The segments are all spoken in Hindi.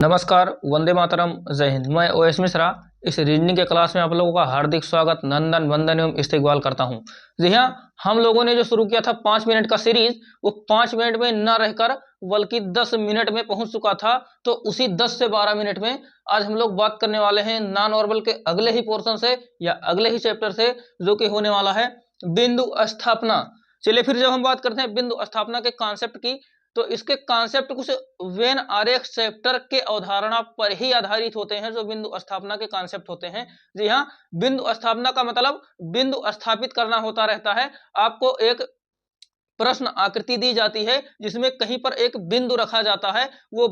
नमस्कार, वंदे मातरम, जय हिंद। मैं ओएस मिश्रा इस रीजनिंग के क्लास में आप लोगों का हार्दिक स्वागत, नंदन वंदन एवं इस्तकबाल करता हूं। जी हाँ, हम लोगों ने जो शुरू किया था 5 मिनट का सीरीज, वो 5 मिनट में न रहकर बल्कि 10 मिनट में पहुंच चुका था। तो उसी 10 से 12 मिनट में आज हम लोग बात करने वाले हैं नॉन ऑर्बल के अगले ही पोर्शन से या अगले ही चैप्टर से, जो कि होने वाला है बिंदु स्थापना। चलिए फिर जब हम बात करते हैं बिंदु स्थापना के कॉन्सेप्ट की, तो इसके कॉन्सेप्ट कुछ वेन आरेख चैप्टर के अवधारणा पर ही आधारित होते हैं, जो बिंदु स्थापना के कॉन्सेप्ट होते हैं। जी हाँ, बिंदु स्थापना का मतलब बिंदु स्थापित करना होता रहता है। आपको एक प्रश्न आकृति दी जाती है जिसमें कहीं पर एक बिंदु रखा जाता है। वो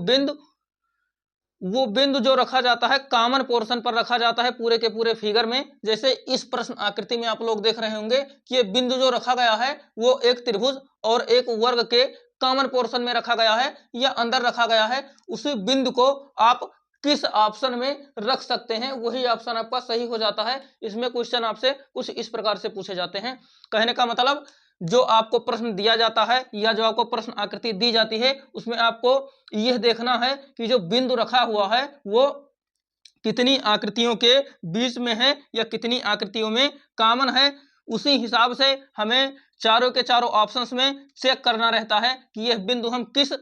बिंदु जो रखा जाता है कॉमन पोर्शन पर रखा जाता है पूरे के पूरे फिगर में। जैसे इस प्रश्न आकृति में आप लोग देख रहे होंगे कि ये बिंदु जो रखा गया है वो एक त्रिभुज और एक वर्ग के कॉमन पोर्शन में रखा गया है या अंदर रखा गया है। उसी बिंदु को आप किस ऑप्शन में रख सकते हैं, वही ऑप्शन आपका सही हो जाता है। इसमें क्वेश्चन आपसे कुछ इस प्रकार से पूछे जाते हैं। कहने का मतलब, जो आपको प्रश्न दिया जाता है या जो आपको प्रश्न आकृति दी जाती है, उसमें आपको यह देखना है कि जो बिंदु रखा हुआ है वो कितनी आकृतियों के बीच में है या कितनी आकृतियों में कॉमन है। उसी हिसाब से हमें चारों के चारों ऑप्शंस में चेक करना रहता है कि यह बिंदु हम किस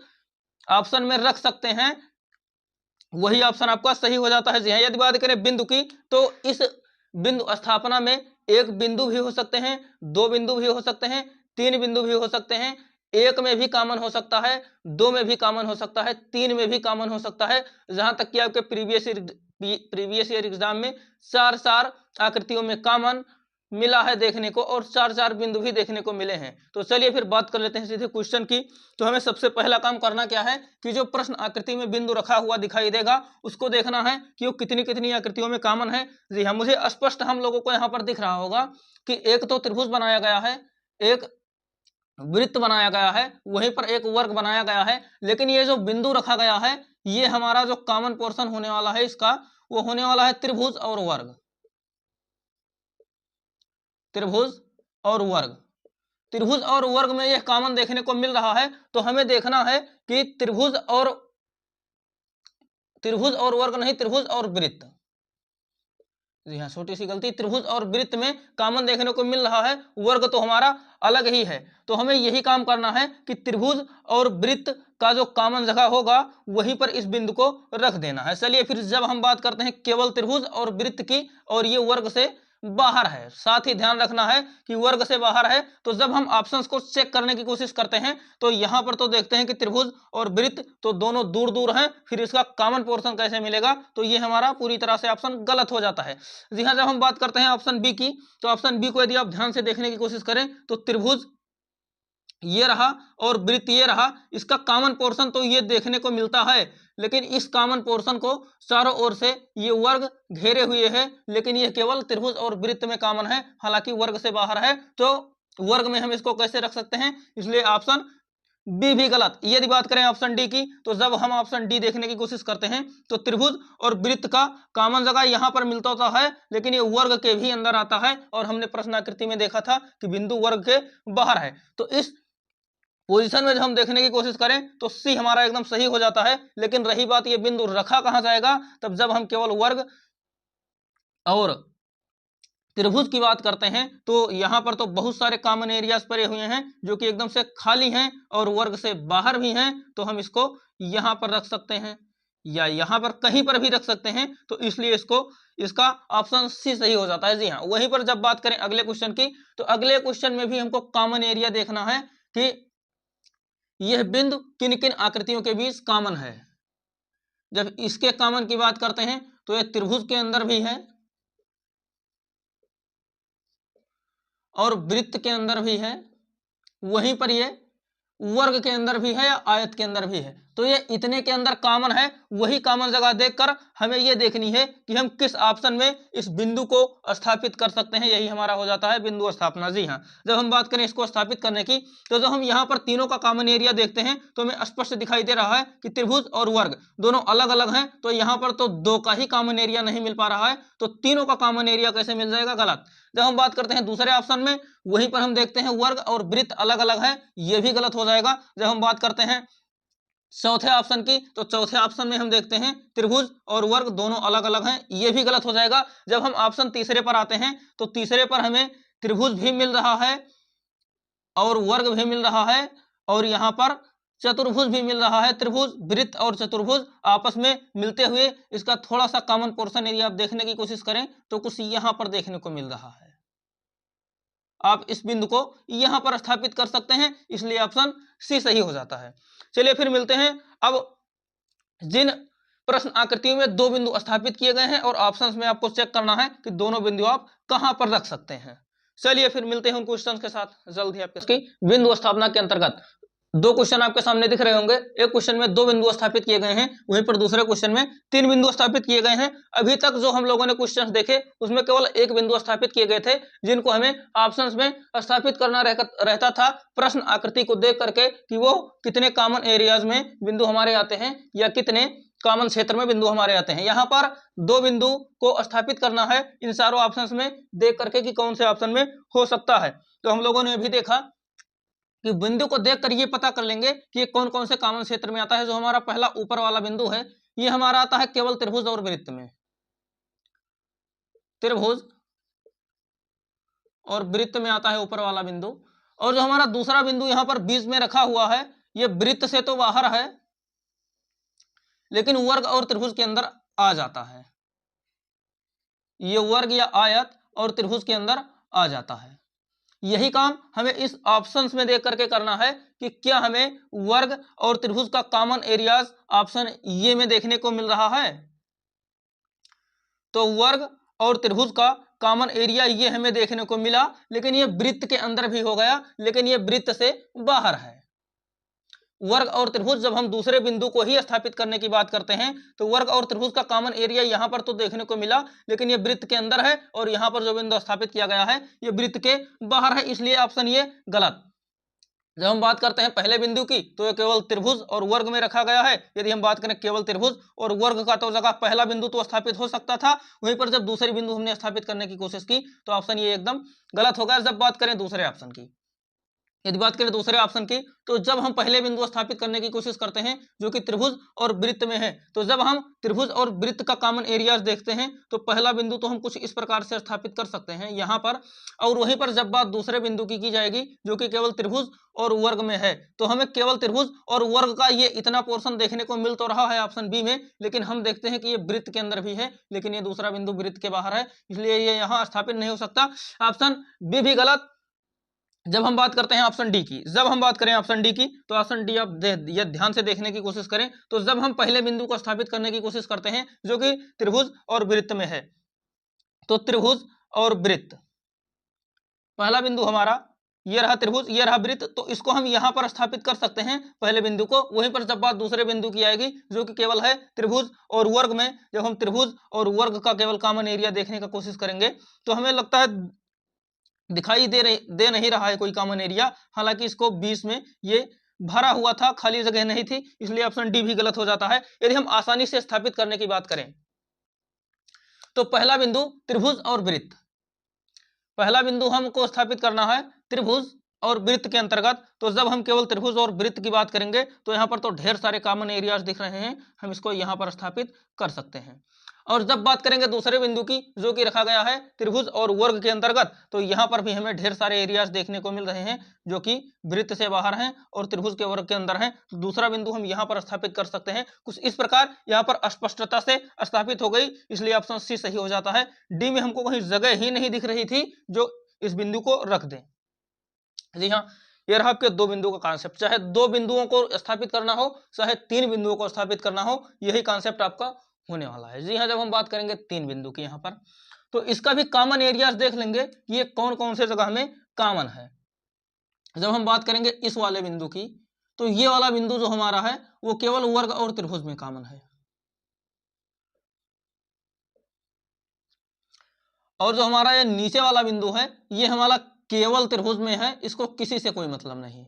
ऑप्शन में रख सकते हैं, वही ऑप्शन आपका सही हो जाता है। जी हाँ, यदि बात करें बिंदु की, तो इस बिंदु स्थापना में एक बिंदु भी हो सकते हैं, 2 बिंदु भी हो सकते हैं, 3 बिंदु भी हो सकते हैं, 1 में भी कॉमन हो सकता है, 2 में भी कॉमन हो सकता है, 3 में भी कॉमन हो सकता है। जहां तक कि आपके प्रीवियस ईयर एग्जाम में 4 आकृतियों में कॉमन मिला है देखने को, और 4 बिंदु भी देखने को मिले हैं। तो चलिए फिर बात कर लेते हैं सीधे क्वेश्चन की। तो हमें सबसे पहला काम करना क्या है कि जो प्रश्न आकृति में बिंदु रखा हुआ दिखाई देगा उसको देखना है कि वो कितनी कितनी आकृतियों में कॉमन है। जी हाँ, मुझे स्पष्ट हम लोगों को यहाँ पर दिख रहा होगा कि एक तो त्रिभुज बनाया गया है, एक वृत्त बनाया गया है, वहीं पर एक वर्ग बनाया गया है। लेकिन ये जो बिंदु रखा गया है, ये हमारा जो कॉमन पोर्शन होने वाला है इसका, वो होने वाला है त्रिभुज और वर्ग। त्रिभुज और वर्ग, त्रिभुज और वर्ग में यह कॉमन देखने को मिल रहा है। तो हमें देखना है कि त्रिभुज और वर्ग नहीं, त्रिभुज और वृत्त। जी हाँ, छोटी सी गलती, त्रिभुज और वृत्त में कॉमन देखने को मिल रहा है, वर्ग तो हमारा अलग ही है। तो हमें यही काम करना है कि त्रिभुज और वृत्त का जो कॉमन जगह होगा वहीं पर इस बिंदु को रख देना है। चलिए फिर जब हम बात करते हैं केवल त्रिभुज और वृत्त की, और ये वर्ग से बाहर है, साथ ही ध्यान रखना है कि वर्ग से बाहर है। तो जब हम ऑप्शंस को चेक करने की कोशिश करते हैं तो यहां पर तो देखते हैं कि त्रिभुज और वृत्त तो दोनों दूर दूर हैं, फिर इसका कॉमन पोर्शन कैसे मिलेगा, तो ये हमारा पूरी तरह से ऑप्शन गलत हो जाता है। जी हाँ, जब हम बात करते हैं ऑप्शन बी की, तो ऑप्शन बी को यदि आप ध्यान से देखने की कोशिश करें तो त्रिभुज ये रहा और वृत्त ये रहा, इसका कॉमन पोर्शन तो ये देखने को मिलता है, लेकिन इस कॉमन पोर्शन को चारों ओर से ये वर्ग घेरे हुए है, लेकिन ये केवल त्रिभुज और वृत्त में कॉमन है, हालांकि वर्ग से बाहर है। तो वर्ग में हम इसको कैसे रख सकते हैं, इसलिए ऑप्शन बी भी गलत। यदि बात करें ऑप्शन डी की, तो जब हम ऑप्शन डी देखने की कोशिश करते हैं तो त्रिभुज और वृत्त का कॉमन जगह यहां पर मिलता होता है, लेकिन ये वर्ग के भी अंदर आता है, और हमने प्रश्नाकृति में देखा था कि बिंदु वर्ग के बाहर है। तो इस पोजीशन में जब हम देखने की कोशिश करें तो सी हमारा एकदम सही हो जाता है। लेकिन रही बात ये बिंदु रखा कहां जाएगा, तब जब हम केवल वर्ग और त्रिभुज की बात करते हैं तो यहां पर तो बहुत सारे कॉमन एरियाज पड़े हुए हैं जो कि एकदम से खाली हैं और वर्ग से बाहर भी हैं। तो हम इसको यहां पर रख सकते हैं या यहां पर कहीं पर भी रख सकते हैं, तो इसलिए इसका ऑप्शन सी सही हो जाता है। जी हाँ, वहीं पर जब बात करें अगले क्वेश्चन की, तो अगले क्वेश्चन में भी हमको कॉमन एरिया देखना है कि यह बिंदु किन किन आकृतियों के बीच कॉमन है। जब इसके कॉमन की बात करते हैं तो यह त्रिभुज के अंदर भी है और वृत्त के अंदर भी है, वहीं पर ये वर्ग के अंदर भी है या आयत के अंदर भी है। तो ये इतने के अंदर कॉमन है, वही कॉमन जगह देखकर हमें ये देखनी है कि हम किस ऑप्शन में इस बिंदु को स्थापित कर सकते हैं, यही हमारा हो जाता है बिंदु स्थापना। जी हाँ, जब हम बात करें इसको स्थापित करने की, तो जब हम यहाँ पर तीनों का कॉमन एरिया देखते हैं तो हमें स्पष्ट दिखाई दे रहा है कि त्रिभुज और वर्ग दोनों अलग अलग हैं। तो यहाँ पर तो 2 का ही कॉमन एरिया नहीं मिल पा रहा है, तो तीनों का कॉमन एरिया कैसे मिल जाएगा, गलत। जब हम बात करते हैं दूसरे ऑप्शन में, वहीं पर हम देखते हैं वर्ग और वृत्त अलग अलग है, ये भी गलत हो जाएगा। जब हम बात करते हैं चौथे ऑप्शन की, तो चौथे ऑप्शन में हम देखते हैं त्रिभुज और वर्ग दोनों अलग अलग हैं, ये भी गलत हो जाएगा। जब हम ऑप्शन तीसरे पर आते हैं तो तीसरे पर हमें त्रिभुज भी मिल रहा है और वर्ग भी मिल रहा है और यहाँ पर चतुर्भुज भी मिल रहा है। त्रिभुज, वृत्त और चतुर्भुज आपस में मिलते हुए इसका थोड़ा सा कॉमन पोर्शन यदि आप देखने की कोशिश करें तो कुछ यहाँ पर देखने को मिल रहा है। आप इस बिंदु को यहाँ पर स्थापित कर सकते हैं, इसलिए ऑप्शन सी सही हो जाता है। चलिए फिर मिलते हैं। अब जिन प्रश्न आकृतियों में दो बिंदु स्थापित किए गए हैं और ऑप्शंस में आपको चेक करना है कि दोनों बिंदु आप कहां पर रख सकते हैं। चलिए फिर मिलते हैं उन क्वेश्चंस के साथ जल्द ही। आपके बिंदु स्थापना के अंतर्गत दो क्वेश्चन आपके सामने दिख रहे होंगे। एक क्वेश्चन में दो बिंदु स्थापित किए गए हैं, वहीं पर दूसरे क्वेश्चन में तीन बिंदु स्थापित किए गए हैं। अभी तक जो हम लोगों ने क्वेश्चंस देखे उसमें केवल एक बिंदु स्थापित किए गए थे, जिनको हमें ऑप्शंस में स्थापित करना रहता था प्रश्न आकृति को देख करके कि वो कितने कॉमन एरियाज में बिंदु हमारे आते हैं या कितने कॉमन क्षेत्र में बिंदु हमारे आते हैं। यहाँ पर दो बिंदु को स्थापित करना है इन चारों ऑप्शंस में देख करके कि कौन से ऑप्शन में हो सकता है। तो हम लोगों ने अभी देखा कि बिंदु को देखकर ये पता कर लेंगे कि ये कौन कौन से कॉमन क्षेत्र में आता है। जो हमारा पहला ऊपर वाला बिंदु है ये हमारा आता है केवल त्रिभुज और वृत्त में, त्रिभुज और वृत्त में आता है ऊपर वाला बिंदु। और जो हमारा दूसरा बिंदु यहाँ पर बीच में रखा हुआ है ये वृत्त से तो बाहर है लेकिन वर्ग और त्रिभुज के अंदर आ जाता है। ये वर्ग या आयत और त्रिभुज के अंदर आ जाता है। यही काम हमें इस ऑप्शंस में देख करके करना है कि क्या हमें वर्ग और त्रिभुज का कॉमन एरियाज ऑप्शन ये में देखने को मिल रहा है। तो वर्ग और त्रिभुज का कॉमन एरिया ये हमें देखने को मिला, लेकिन ये वृत्त के अंदर भी हो गया, लेकिन ये वृत्त से बाहर है। वर्ग और त्रिभुज जब हम दूसरे बिंदु को ही स्थापित करने की बात करते हैं तो वर्ग और त्रिभुज का कॉमन एरिया यहाँ पर तो देखने को मिला, लेकिन ये वृत्त के अंदर है और यहाँ पर जो बिंदु स्थापित किया गया है ये वृत्त के बाहर है, इसलिए ऑप्शन ये गलत। जब हम बात करते हैं पहले बिंदु की तो ये केवल त्रिभुज और वर्ग में रखा गया है। यदि हम बात करें केवल त्रिभुज और वर्ग का तो जगह पहला बिंदु तो स्थापित हो सकता था, वहीं पर जब दूसरी बिंदु हमने स्थापित करने की कोशिश की तो ऑप्शन ये एकदम गलत हो गया। जब बात करें दूसरे ऑप्शन की, यदि बात करें दूसरे ऑप्शन की, तो जब हम पहले बिंदु स्थापित करने की कोशिश करते हैं जो कि त्रिभुज और वृत्त में है, तो जब हम त्रिभुज और वृत्त का कॉमन एरियाज देखते हैं तो पहला बिंदु तो हम कुछ इस प्रकार से स्थापित कर सकते हैं यहाँ पर, और वहीं पर जब बात दूसरे बिंदु की जाएगी जो कि केवल त्रिभुज और वर्ग में है तो हमें केवल त्रिभुज और वर्ग का ये इतना पोर्शन देखने को मिल तो रहा है ऑप्शन बी में, लेकिन हम देखते हैं कि ये वृत्त के अंदर भी है, लेकिन ये दूसरा बिंदु वृत्त के बाहर है, इसलिए ये यहाँ स्थापित नहीं हो सकता। ऑप्शन बी भी गलत। जब हम बात करते हैं ऑप्शन डी की, जब हम बात करें ऑप्शन डी की तो ऑप्शन डी आप ये ध्यान से देखने की कोशिश करें तो जब हम पहले बिंदु को स्थापित करने की कोशिश करते हैं जो कि त्रिभुज और वृत्त में है, तो त्रिभुज और वृत्त पहला बिंदु हमारा ये रहा त्रिभुज, ये रहा वृत्त, तो इसको हम यहाँ पर स्थापित कर सकते हैं पहले बिंदु को। वहीं पर जब बात दूसरे बिंदु की आएगी जो कि केवल है त्रिभुज और वर्ग में, जब हम त्रिभुज और वर्ग का केवल कॉमन एरिया देखने का कोशिश करेंगे तो हमें लगता है दिखाई दे नहीं रहा है कोई कॉमन एरिया, हालांकि इसको बीच में ये भरा हुआ था, खाली जगह नहीं थी, इसलिए ऑप्शन डी भी गलत हो जाता है। यदि हम आसानी से स्थापित करने की बात करें तो पहला बिंदु त्रिभुज और वृत्त, पहला बिंदु हमको स्थापित करना है त्रिभुज और वृत्त के अंतर्गत, तो जब हम केवल त्रिभुज और वृत्त की बात करेंगे तो यहाँ पर तो ढेर सारे कॉमन एरियाज दिख रहे हैं, हम इसको यहाँ पर स्थापित कर सकते हैं। और जब बात करेंगे दूसरे बिंदु की जो कि रखा गया है त्रिभुज और वर्ग के अंतर्गत, तो यहाँ पर भी हमें ढेर सारे एरियाज देखने को मिल रहे हैं जो कि वृत्त से बाहर हैं और त्रिभुज के वर्ग के अंदर हैं, तो दूसरा बिंदु हम यहाँ पर स्थापित कर सकते हैं। कुछ इस प्रकार यहाँ पर स्पष्टता से स्थापित हो गई, इसलिए ऑप्शन सी सही हो जाता है। डी में हमको कहीं जगह ही नहीं दिख रही थी जो इस बिंदु को रख दें। जी हाँ, ये रहा आपके दो बिंदुओं का कॉन्सेप्ट, चाहे दो बिंदुओं को स्थापित करना हो चाहे तीन बिंदुओं को स्थापित करना हो, यही कॉन्सेप्ट आपका होने वाला है। जी हाँ, जब हम बात करेंगे तीन बिंदु की यहाँ पर तो इसका भी कॉमन एरियाज देख लेंगे कि ये कौन कौन से जगह में कॉमन है। जब हम बात करेंगे इस वाले बिंदु की तो ये वाला बिंदु जो हमारा है वो केवल वर्ग और त्रिभुज में कॉमन है, और जो हमारा ये नीचे वाला बिंदु है ये हमारा केवल त्रिभुज में है, इसको किसी से कोई मतलब नहीं।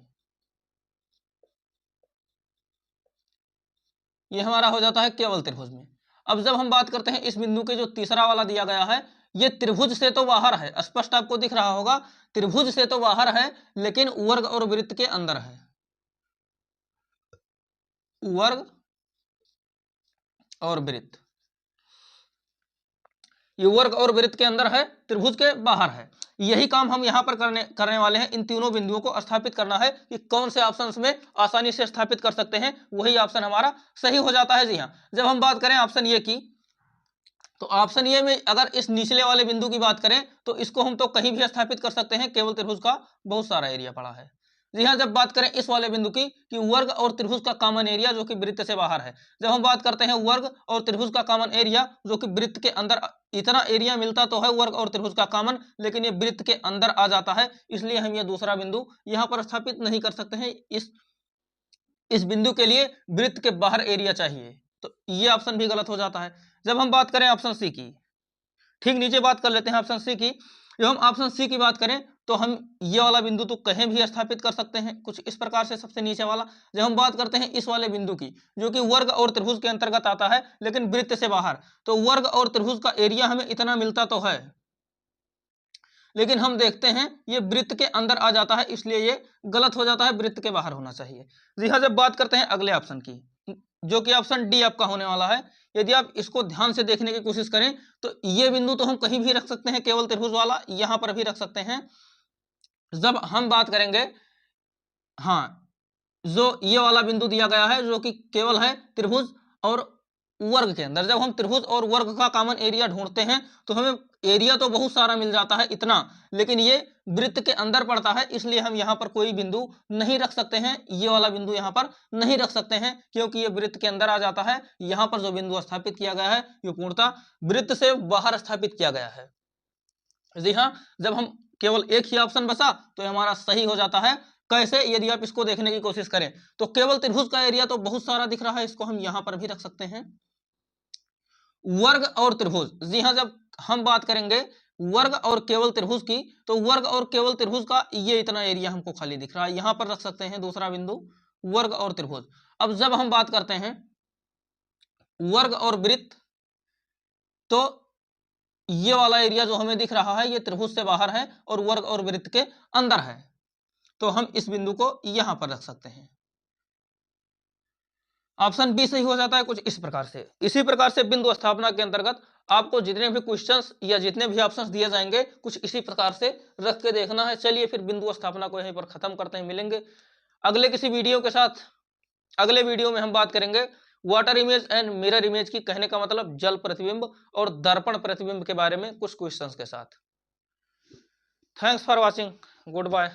ये हमारा हो जाता है केवल त्रिभुज में। अब जब हम बात करते हैं इस बिंदु के जो तीसरा वाला दिया गया है ये त्रिभुज से तो बाहर है, स्पष्ट आपको दिख रहा होगा त्रिभुज से तो बाहर है लेकिन वर्ग और वृत्त के अंदर है। वर्ग और वृत्त, ये वर्ग और वृत्त के अंदर है, त्रिभुज के बाहर है। यही काम हम यहां पर करने वाले हैं। इन तीनों बिंदुओं को स्थापित करना है कि कौन से ऑप्शन में आसानी से स्थापित कर सकते हैं, वही ऑप्शन हमारा सही हो जाता है। जी हाँ, जब हम बात करें ऑप्शन ए की, तो ऑप्शन ए में अगर इस निचले वाले बिंदु की बात करें तो इसको हम तो कहीं भी स्थापित कर सकते हैं, केवल त्रिभुज का बहुत सारा एरिया पड़ा है। जी हाँ, जब बात करें इस वाले बिंदु की कि वर्ग और त्रिभुज का कॉमन एरिया जो कि वृत्त से बाहर है, जब हम बात करते हैं वर्ग और त्रिभुज का कॉमन एरिया जो कि वृत्त के अंदर, इतना एरिया मिलता तो है वर्ग और त्रिभुज का कॉमन, लेकिन ये वृत्त के अंदर आ जाता है, इसलिए हम ये दूसरा बिंदु यहाँ पर स्थापित नहीं कर सकते हैं। इस बिंदु के लिए वृत्त के बाहर एरिया चाहिए, तो ये ऑप्शन भी गलत हो जाता है। जब हम बात करें ऑप्शन सी की, ठीक नीचे बात कर लेते हैं ऑप्शन सी की। जब हम ऑप्शन सी की बात करें तो हम ये वाला बिंदु तो कहीं भी स्थापित कर सकते हैं, कुछ इस प्रकार से सबसे नीचे वाला। जब हम बात करते हैं इस वाले बिंदु की जो कि वर्ग और त्रिभुज के अंतर्गत आता है लेकिन वृत्त से बाहर, तो वर्ग और त्रिभुज का एरिया हमें इतना मिलता तो है, लेकिन हम देखते हैं ये वृत्त के अंदर आ जाता है, इसलिए ये गलत हो जाता है, वृत्त के बाहर होना चाहिए। जी हाँ, जब बात करते हैं अगले ऑप्शन की जो कि ऑप्शन डी आपका होने वाला है, यदि आप इसको ध्यान से देखने की कोशिश करें तो ये बिंदु तो हम कहीं भी रख सकते हैं, केवल त्रिभुज वाला यहां पर भी रख सकते हैं। जब हम बात करेंगे, हाँ, जो ये वाला बिंदु दिया गया है जो कि केवल है त्रिभुज और वर्ग के अंदर, जब हम त्रिभुज और वर्ग का कॉमन एरिया ढूंढते हैं तो हमें एरिया तो बहुत सारा मिल जाता है इतना, लेकिन ये वृत्त के अंदर पड़ता है, इसलिए हम यहाँ पर कोई बिंदु नहीं रख सकते हैं। ये वाला बिंदु यहाँ पर नहीं रख सकते हैं क्योंकि ये वृत्त के अंदर आ जाता है। यहाँ पर जो बिंदु स्थापित किया गया है ये पूर्णतः वृत्त से बाहर स्थापित किया गया है। जी हाँ, जब हम केवल एक ही ऑप्शन बचा तो हमारा सही हो जाता है। कैसे? यदि आप इसको देखने की कोशिश करें तो केवल त्रिभुज का एरिया तो बहुत सारा दिख रहा है, इसको हम यहां पर भी रख सकते हैं। वर्ग और त्रिभुज, जी हाँ, जब हम बात करेंगे वर्ग और केवल त्रिभुज की तो वर्ग और केवल त्रिभुज का ये इतना एरिया हमको खाली दिख रहा है, यहां पर रख सकते हैं दूसरा बिंदु वर्ग और त्रिभुज। अब जब हम बात करते हैं वर्ग और वृत्त, तो ये वाला एरिया जो हमें दिख रहा है ये त्रिभुज से बाहर है और वर्ग और वृत्त के अंदर है, तो हम इस बिंदु को यहां पर रख सकते हैं। ऑप्शन बी सही हो जाता है कुछ इस प्रकार से। इसी प्रकार से बिंदु स्थापना के अंतर्गत आपको जितने भी क्वेश्चंस या जितने भी ऑप्शंस दिए जाएंगे कुछ इसी प्रकार से रख के देखना है। चलिए फिर बिंदु स्थापना को यहीं पर खत्म करते हैं, मिलेंगे अगले किसी वीडियो के साथ। अगले वीडियो में हम बात करेंगे water image and mirror image की, कहने का मतलब जल प्रतिबिंब और दर्पण प्रतिबिंब के बारे में कुछ क्वेश्चंस के साथ। Thanks for watching, good bye.